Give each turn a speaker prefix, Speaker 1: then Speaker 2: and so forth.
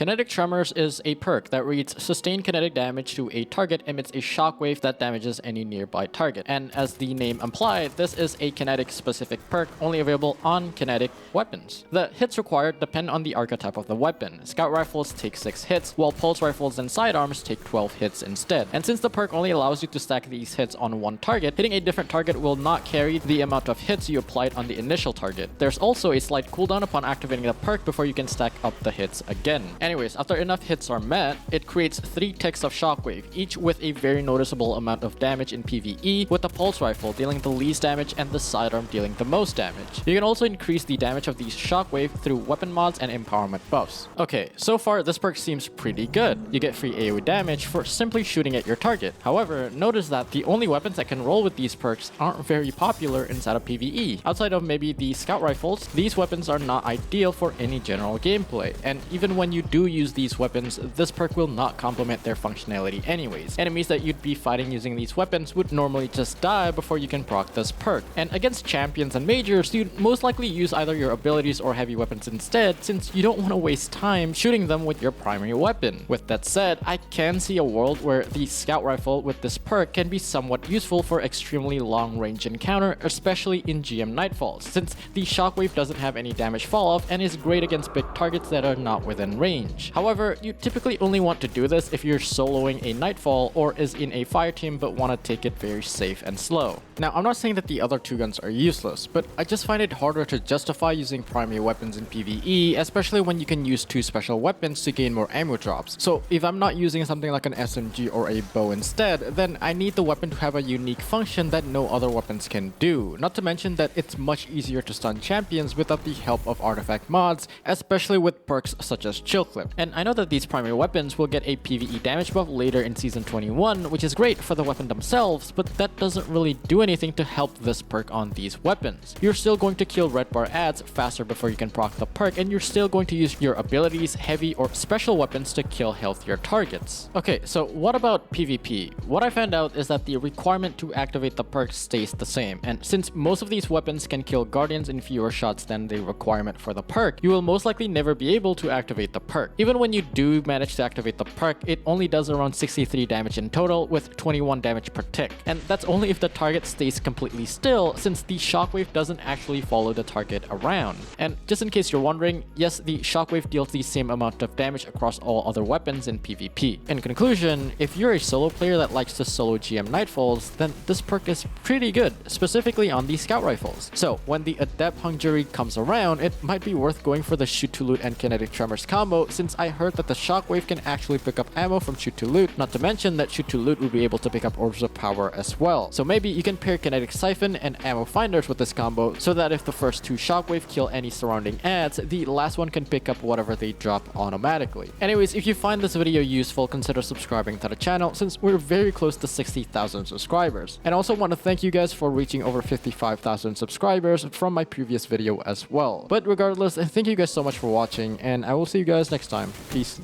Speaker 1: Kinetic Tremors is a perk that reads sustained kinetic damage to a target emits a shockwave that damages any nearby target. And as the name implied, this is a kinetic specific perk only available on kinetic weapons. The hits required depend on the archetype of the weapon. Scout rifles take 6 hits, while pulse rifles and sidearms take 12 hits instead. And since the perk only allows you to stack these hits on one target, hitting a different target will not carry the amount of hits you applied on the initial target. There's also a slight cooldown upon activating the perk before you can stack up the hits again. Anyways, after enough hits are met, it creates 3 ticks of shockwave, each with a very noticeable amount of damage in PvE, with the pulse rifle dealing the least damage and the sidearm dealing the most damage. You can also increase the damage of these shockwave through weapon mods and empowerment buffs. Okay, so far this perk seems pretty good. You get free AoE damage for simply shooting at your target. However, notice that the only weapons that can roll with these perks aren't very popular inside of PvE. Outside of maybe the scout rifles, these weapons are not ideal for any general gameplay, and even when you do use these weapons, this perk will not complement their functionality anyways. Enemies that you'd be fighting using these weapons would normally just die before you can proc this perk. And against champions and majors, you'd most likely use either your abilities or heavy weapons instead, since you don't want to waste time shooting them with your primary weapon. With that said, I can see a world where the scout rifle with this perk can be somewhat useful for extremely long range encounter, especially in GM Nightfalls, since the shockwave doesn't have any damage fall off and is great against big targets that are not within range. However, you typically only want to do this if you're soloing a Nightfall or is in a fire team but want to take it very safe and slow. Now, I'm not saying that the other 2 guns are useless, but I just find it harder to justify using primary weapons in PvE, especially when you can use 2 special weapons to gain more ammo drops. So if I'm not using something like an SMG or a bow instead, then I need the weapon to have a unique function that no other weapons can do. Not to mention that it's much easier to stun champions without the help of artifact mods, especially with perks such as Chill Clip. And I know that these primary weapons will get a PvE damage buff later in Season 21, which is great for the weapon themselves, but that doesn't really do anything to help this perk on these weapons. You're still going to kill red bar ads faster before you can proc the perk, and you're still going to use your abilities, heavy or special weapons to kill healthier targets. Okay, so what about PvP? What I found out is that the requirement to activate the perk stays the same, and since most of these weapons can kill guardians in fewer shots than the requirement for the perk, you will most likely never be able to activate the perk. Even when you do manage to activate the perk, it only does around 63 damage in total with 21 damage per tick, and that's only if the target stays completely still, since the shockwave doesn't actually follow the target around. And just in case you're wondering, yes, the shockwave deals the same amount of damage across all other weapons in PvP. In conclusion, if you're a solo player that likes to solo GM Nightfalls, then this perk is pretty good, specifically on the scout rifles. So when the Adept Hungry comes around, it might be worth going for the shoot to loot and Kinetic Tremors combo, since I heard that the shockwave can actually pick up ammo from shoot to loot, not to mention that shoot to loot will be able to pick up orbs of power as well. So maybe you can pair Kinetic Siphon and ammo finders with this combo, so that if the first 2 shockwave kill any surrounding ads, the last one can pick up whatever they drop automatically. Anyways, if you find this video useful, consider subscribing to the channel, since we're very close to 60,000 subscribers. And I also want to thank you guys for reaching over 55,000 subscribers from my previous video as well. But regardless, thank you guys so much for watching, and I will see you guys next time. Peace.